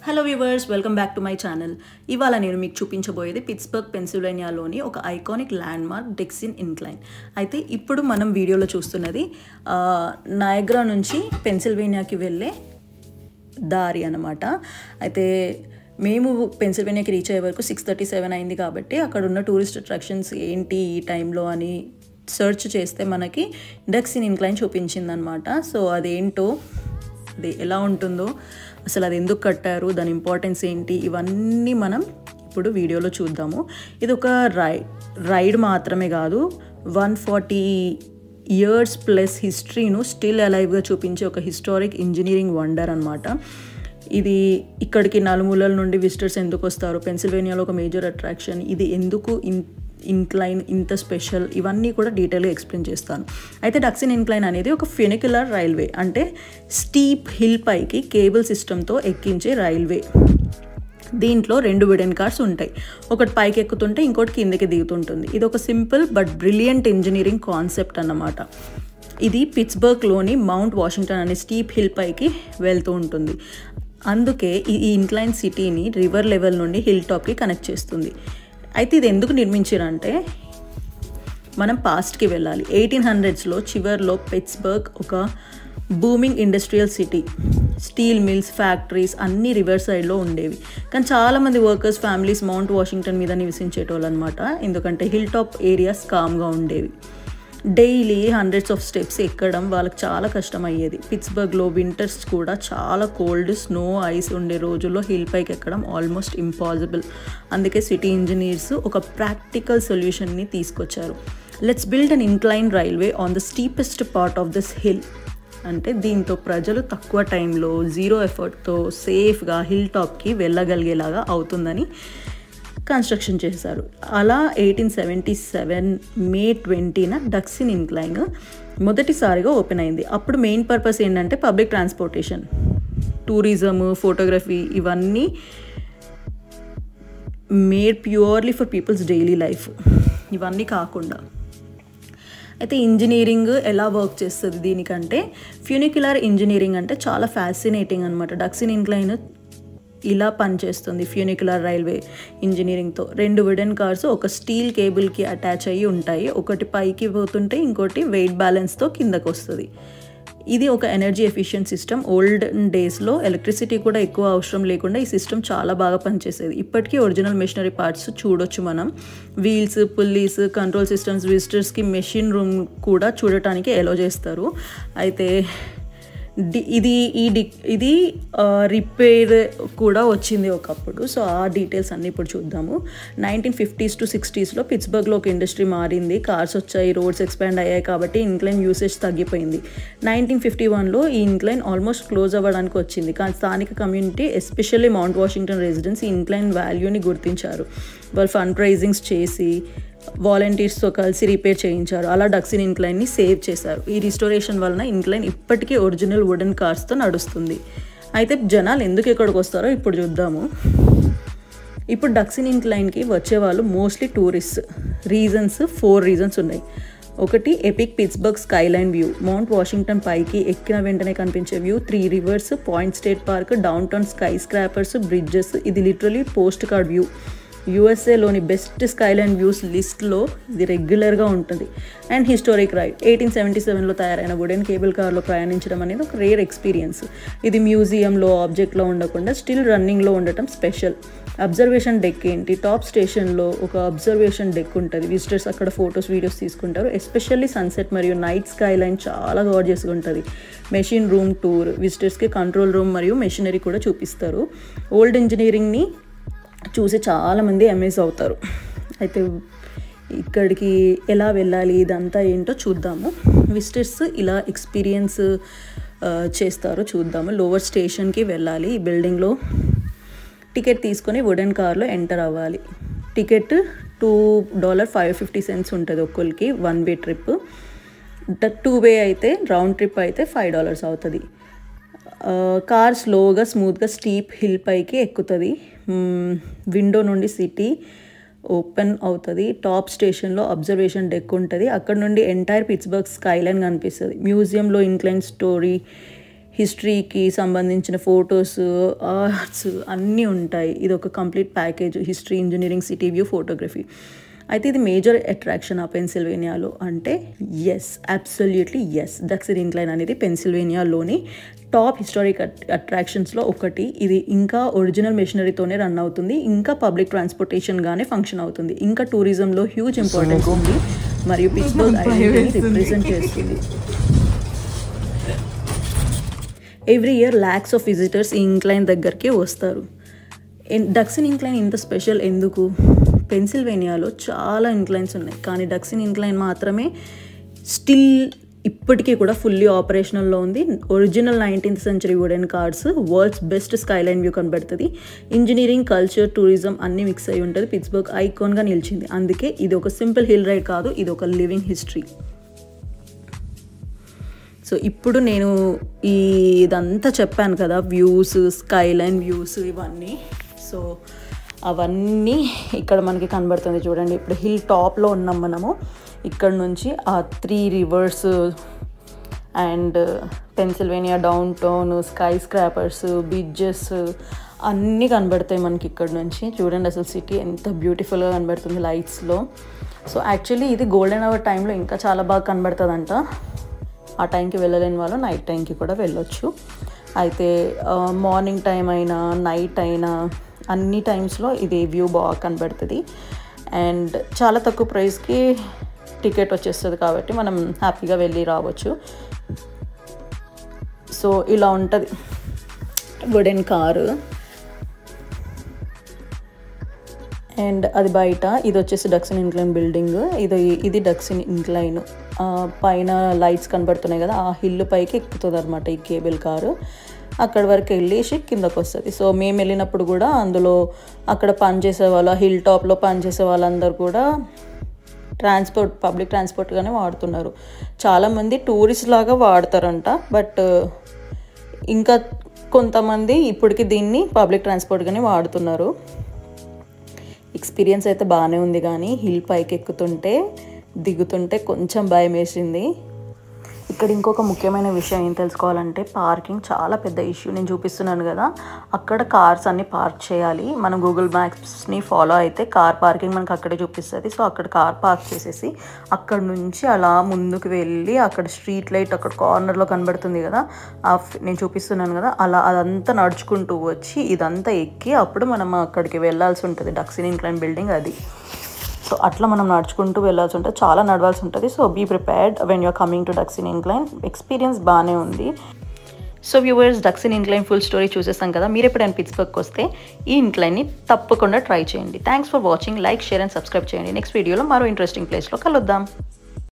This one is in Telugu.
Hello viewers, welcome back to my channel. ఇవాళ నేను మీకు చూపించబోయేది పిట్స్బర్గ్ పెన్సిల్వేనియాలోని ఒక ఐకానిక్ ల్యాండ్ మార్క్ డెక్సిన్ ఇన్క్లైన్. అయితే ఇప్పుడు మనం వీడియోలో చూస్తున్నది నయగ్రా నుంచి పెన్సిల్వేనియాకి వెళ్ళే దారి అన్నమాట. అయితే మేము పెన్సిల్వేనియాకి రీచ్ అయ్యే వరకు 6:37 అయింది. కాబట్టి అక్కడ ఉన్న టూరిస్ట్ అట్రాక్షన్స్ ఏంటి ఈ టైంలో అని సెర్చ్ చేస్తే మనకి డెక్సిన్ ఇన్క్లైన్ చూపించిందనమాట. సో అదేంటో, అది ఎలా ఉంటుందో, అసలు అది ఎందుకు కట్టారు, దాని ఇంపార్టెన్స్ ఏంటి, ఇవన్నీ మనం ఇప్పుడు వీడియోలో చూద్దాము. ఇది ఒక రైడ్ మాత్రమే కాదు, 140 years ప్లస్ హిస్టరీను స్టిల్ అలైవ్గా చూపించే ఒక హిస్టారిక్ ఇంజనీరింగ్ వండర్ అనమాట. ఇది ఇక్కడికి నలుమూలల నుండి విజిటర్స్ ఎందుకు వస్తారు, పెన్సిల్వేనియాలో ఒక మేజర్ అట్రాక్షన్, ఇది ఎందుకు ఇన్క్లైన్ ఇంత స్పెషల్, ఇవన్నీ కూడా డీటెయిల్గా ఎక్స్ప్లెయిన్ చేస్తాను. అయితే డెక్సిన్ ఇన్క్లైన్ అనేది ఒక ఫ్యూనిక్యులర్ రైల్వే, అంటే స్టీప్ హిల్ పైకి కేబుల్ సిస్టంతో ఎక్కించే రైల్వే. దీంట్లో 2 వుడెన్ కార్స్ ఉంటాయి, ఒకటి పైకి ఎక్కుతుంటే ఇంకోటి కిందకి దిగుతుంటుంది. ఇది ఒక simple but brilliant engineering concept అన్నమాట. ఇది పిట్స్బర్గ్లోని మౌంట్ వాషింగ్టన్ అనే స్టీప్ హిల్ పైకి వెళ్తూ ఉంటుంది. అందుకే ఈ ఇన్క్లైన్ సిటీని రివర్ లెవెల్ నుండి హిల్ టాప్కి కనెక్ట్ చేస్తుంది. అయితే ఇది ఎందుకు నిర్మించారంటే, మనం పాస్ట్కి వెళ్ళాలి. 1800s చివర్లో పిట్స్బర్గ్ ఒక booming industrial city. Steel mills, factories అన్నీ రివర్ సైడ్లో ఉండేవి. కానీ చాలామంది వర్కర్స్ ఫ్యామిలీస్ మౌంట్ వాషింగ్టన్ మీద నివసించేటోళ్ళు అనమాట. ఎందుకంటే హిల్ టాప్ ఏరియాస్ కామ్గా ఉండేవి. డైలీ హండ్రెడ్స్ ఆఫ్ స్టెప్స్ ఎక్కడం వాళ్ళకి చాలా కష్టం అయ్యేది. పిట్స్బర్గ్లో వింటర్స్ కూడా చాలా కోల్డ్, స్నో, ఐస్ ఉండే రోజుల్లో హిల్ పైకి ఎక్కడం ఆల్మోస్ట్ ఇంపాసిబుల్. అందుకే సిటీ ఇంజనీర్స్ ఒక ప్రాక్టికల్ సొల్యూషన్ని తీసుకొచ్చారు. Let's build an incline railway on the steepest part of this hill. అంటే దీంతో ప్రజలు తక్కువ టైంలో, జీరో ఎఫర్ట్తో సేఫ్గా హిల్ టాప్కి వెళ్ళగలిగేలాగా అవుతుందని కన్స్ట్రక్షన్ చేశారు. అలా 1877 May 20న డెక్సిన్ ఇన్క్లైన్ మొదటిసారిగా ఓపెన్ అయింది. అప్పుడు మెయిన్ పర్పస్ ఏంటంటే పబ్లిక్ ట్రాన్స్పోర్టేషన్, టూరిజం, ఫోటోగ్రఫీ, ఇవన్నీ made purely for people's daily life. ఇవన్నీ కాకుండా అయితే ఇంజనీరింగ్ ఎలా వర్క్ చేస్తుంది దీనికంటే, ఫ్యూనిక్యులర్ ఇంజనీరింగ్ అంటే చాలా ఫ్యాసినేటింగ్ అనమాట. డెక్సిన్ ఇన్క్లైన్ ఇలా పనిచేస్తుంది ఫ్యూనిక్యులర్ రైల్వే ఇంజనీరింగ్తో. 2 వుడెన్ కార్స్ ఒక స్టీల్ కేబుల్కి అటాచ్ అయ్యి ఉంటాయి. ఒకటి పైకి పోతుంటే ఇంకోటి వెయిట్ బ్యాలెన్స్తో కిందకు వస్తుంది. ఇది ఒక ఎనర్జీ ఎఫిషియెంట్ సిస్టమ్. ఓల్డ్ డేస్లో ఎలక్ట్రిసిటీ కూడా ఎక్కువ అవసరం లేకుండా ఈ సిస్టమ్ చాలా బాగా పనిచేసేది. ఇప్పటికీ ఒరిజినల్ మెషినరీ పార్ట్స్ చూడొచ్చు మనం. వీల్స్, పుల్లీస్, కంట్రోల్ సిస్టమ్స్, విజిటర్స్కి మెషిన్ రూమ్ కూడా చూడటానికి అలో చేస్తారు. అయితే ఇది రిపేర్ కూడా వచ్చింది ఒకప్పుడు. సో ఆ డీటెయిల్స్ అన్నీ ఇప్పుడు చూద్దాము. 1950s to 60sలో పిట్స్బర్గ్లో ఒక ఇండస్ట్రీ మారింది. కార్స్ వచ్చాయి, రోడ్స్ ఎక్స్పాండ్ అయ్యాయి, కాబట్టి ఇన్క్లైన్ యూసేజ్ తగ్గిపోయింది. 1951లో ఈ ఇన్క్లైన్ ఆల్మోస్ట్ క్లోజ్ అవ్వడానికి వచ్చింది. కానీ స్థానిక community, especially mount Washington residents ఈ ఇన్క్లైన్ వాల్యూని గుర్తించారు. వాళ్ళు ఫండ్ రైజింగ్స్ చేసి వాలంటీర్స్తో కలిసి రిపేర్ చేయించారు. అలా డెక్సిన్ ఇన్క్లైన్ని సేవ్ చేశారు. ఈ రిస్టోరేషన్ వలన ఇన్క్లైన్ ఇప్పటికీ ఒరిజినల్ వుడెన్ కార్స్తో నడుస్తుంది. అయితే జనాలు ఎందుకు ఇక్కడికి వస్తారో ఇప్పుడు చూద్దాము. ఇప్పుడు డెక్సిన్ ఇన్క్లైన్కి వచ్చేవాళ్ళు మోస్ట్లీ టూరిస్ట్. 4 రీజన్స్ ఉన్నాయి. ఒకటి, epic Pittsburgh skyline view, Mount Washington పైకి ఎక్కిన వెంటనే కనిపించే view. 3 rivers, point state park, downtown skyscrapers, bridges. ఇది లిటరలీ పోస్ట్ కార్డ్ వ్యూ. యూఎస్ఏలోని బెస్ట్ స్కైలైన్ వ్యూస్ లిస్ట్లో ఇది రెగ్యులర్గా ఉంటుంది. అండ్ హిస్టారిక్ రైడ్, 1877లో తయారైన వుడెన్ కేబుల్ కార్లో ప్రయాణించడం అనేది ఒక రేర్ ఎక్స్పీరియన్స్. ఇది మ్యూజియంలో ఆబ్జెక్ట్లో ఉండకుండా స్టిల్ రన్నింగ్లో ఉండటం స్పెషల్. అబ్జర్వేషన్ డెక్ ఏంటి, టాప్ స్టేషన్లో ఒక అబ్జర్వేషన్ డెక్ ఉంటుంది. విజిటర్స్ అక్కడ ఫొటోస్, వీడియోస్ తీసుకుంటారు. ఎస్పెషల్లీ సన్సెట్ మరియు నైట్ స్కైలైన్ చాలా గార్జియస్గా ఉంటుంది. మెషిన్ రూమ్ టూర్, విజిటర్స్కి కంట్రోల్ రూమ్ మరియు మెషినరీ కూడా చూపిస్తారు. ఓల్డ్ ఇంజనీరింగ్ని చూసి చాలామంది అమేజ్ అవుతారు. అయితే ఇక్కడికి ఎలా వెళ్ళాలి, ఇదంతా ఏంటో చూద్దాము. విజిటర్స్ ఇలా ఎక్స్పీరియన్స్ చేస్తారో చూద్దాము. లోవర్ స్టేషన్కి వెళ్ళాలి. ఈ బిల్డింగ్లో టికెట్ తీసుకొని వుడెన్ కార్లో ఎంటర్ అవ్వాలి. టికెట్ $2.50 ఉంటుంది ఒక్కరికి, 1 వే ట్రిప్. 2 వే అయితే, రౌండ్ ట్రిప్ అయితే $5 అవుతుంది. కార్ స్లోగా, స్మూత్గా స్టీప్ హిల్ పైకి ఎక్కుతుంది. విండో నుండి సిటీ ఓపెన్ అవుతుంది. టాప్ స్టేషన్లో అబ్జర్వేషన్ డెక్ ఉంటుంది. అక్కడ నుండి ఎంటైర్ పిట్స్బర్గ్ స్కైలైన్ కనిపిస్తుంది. మ్యూజియంలో ఇన్క్లైన్ స్టోరీ హిస్టరీకి సంబంధించిన ఫొటోస్, ఆర్ట్స్ అన్నీ ఉంటాయి. ఇది ఒక complete package, history, engineering, city view, photography. అయితే ఇది మేజర్ అట్రాక్షన్ ఆ పెన్సిల్వేనియాలో అంటే ఎస్, అబ్సల్యూట్లీ ఎస్. డక్సిన్ ఇంక్లైన్ అనేది పెన్సిల్వేనియాలోని టాప్ హిస్టారిక్ అట్రాక్షన్స్లో ఒకటి. ఇది ఇంకా ఒరిజినల్ మెషినరీతోనే రన్ అవుతుంది, ఇంకా పబ్లిక్ ట్రాన్స్పోర్టేషన్గానే ఫంక్షన్ అవుతుంది, ఇంకా టూరిజంలో హ్యూజ్ ఇంపార్టెన్స్ ఉంది మరియు పిట్స్బర్గ్ ఐడెంటిటీని రిప్రజెంట్ చేస్తుంది. Every year lakhs of visitors ఈ ఇంక్లైన్ దగ్గరికి వస్తారు. డక్సిన్ ఇంక్లైన్ ఇంత స్పెషల్ ఎందుకు? పెన్సిల్వేనియాలో చాలా ఇంక్లైన్స్ ఉన్నాయి, కానీ డక్సిన్ ఇంక్లైన్ మాత్రమే స్టిల్ ఇప్పటికీ కూడా ఫుల్లీ ఆపరేషనల్లో ఉంది. Original 19th century wooden cards, world's best Skyline view కనబడుతుంది. ఇంజనీరింగ్, కల్చర్, టూరిజం అన్నీ మిక్స్ అయి ఉంటుంది. పిట్స్బర్గ్ ఐకాన్గా నిలిచింది. అందుకే ఇది ఒక సింపుల్ హిల్ రైడ్ కాదు, ఇది ఒక లివింగ్ హిస్టరీ. సో ఇప్పుడు నేను ఇదంతా చెప్పాను కదా, వ్యూస్, స్కైలైన్ వ్యూస్ ఇవన్నీ. సో అవన్నీ ఇక్కడ మనకి కనబడుతుంది చూడండి. ఇప్పుడు హిల్ టాప్లో ఉన్నాం మనము. ఇక్కడ నుంచి ఆ 3 rivers and Pennsylvania down town, sky scrapers, beaches అన్నీ కనబడతాయి మనకి ఇక్కడ నుంచి. చూడండి అసలు సిటీ ఎంత బ్యూటిఫుల్గా కనబడుతుంది లైట్స్లో. సో యాక్చువల్లీ ఇది గోల్డెన్ అవర్ టైంలో ఇంకా చాలా బాగా కనబడుతుందంట. ఆ టైంకి వెళ్ళలేని వాళ్ళు నైట్ టైంకి కూడా వెళ్ళొచ్చు. అయితే మార్నింగ్ టైం అయినా నైట్ అయినా అన్ని టైమ్స్లో ఇది వ్యూ బాగా కనబడుతుంది. అండ్ చాలా తక్కువ ప్రైస్కి టికెట్ వచ్చేస్తుంది కాబట్టి మనం హ్యాపీగా వెళ్ళి రావచ్చు. సో ఇలా ఉంటుంది వుడెన్ కారు. అండ్ అది బయట ఇది వచ్చేసి డక్సిన్ ఇంక్లైన్ బిల్డింగ్. ఇది డక్సిన్ ఇంక్లైన్. పైన లైట్స్ కనబడుతున్నాయి కదా, ఆ హిల్ పైకి ఎక్కుతుంది అనమాట ఈ కేబుల్ కారు. అక్కడి వరకు వెళ్ళేసి కిందకు వస్తుంది. సో మేము వెళ్ళినప్పుడు కూడా అందులో అక్కడ పనిచేసే వాళ్ళు, హిల్ టాప్లో పనిచేసే వాళ్ళందరూ కూడా పబ్లిక్ ట్రాన్స్పోర్ట్గానే వాడుతున్నారు. చాలామంది టూరిస్ట్ లాగా వాడతారంట, బట్ ఇంకా కొంతమంది ఇప్పటికి దీన్ని పబ్లిక్ ట్రాన్స్పోర్ట్గానే వాడుతున్నారు. ఎక్స్పీరియన్స్ అయితే బాగానే ఉంది, కానీ హిల్ పైకి ఎక్కుతుంటే దిగుతుంటే కొంచెం భయం వేసింది. ఇక్కడ ఇంకొక ముఖ్యమైన విషయం ఏం తెలుసుకోవాలంటే, పార్కింగ్ చాలా పెద్ద ఇష్యూ. నేను చూపిస్తున్నాను కదా, అక్కడ కార్స్ అన్నీ పార్క్ చేయాలి. మనం గూగుల్ మ్యాప్స్ని ఫాలో అయితే కార్ పార్కింగ్ మనకు అక్కడే చూపిస్తుంది. సో అక్కడ కార్ పార్క్ చేసేసి అక్కడ నుంచి అలా ముందుకు వెళ్ళి అక్కడ స్ట్రీట్ లైట్ అక్కడ కార్నర్లో కనబడుతుంది కదా, నేను చూపిస్తున్నాను కదా, అలా అదంతా నడుచుకుంటూ వచ్చి ఇదంతా ఎక్కి అప్పుడు మనం అక్కడికి వెళ్ళాల్సి ఉంటుంది. డక్సిన్ ఇంక్లైన్ బిల్డింగ్ అది. సో అట్లా మనం నడుచుకుంటూ వెళ్ళాల్సి ఉంటుంది, చాలా నడవాల్సి ఉంటుంది. So be prepared when you're coming to Duquesne incline. Experience బాగానే ఉంది. So viewers, Duquesne incline full story చూసేస్తాం కదా. మీరు ఎప్పుడైనా పిట్స్బర్గ్కి వస్తే ఈ ఇంక్లైన్ని తప్పకుండా ట్రై చేయండి. Thanks for watching. Like, share and subscribe చేయండి. నెక్స్ట్ వీడియోలో మరో ఇంట్రెస్టింగ్ ప్లేస్లో కలుద్దాం.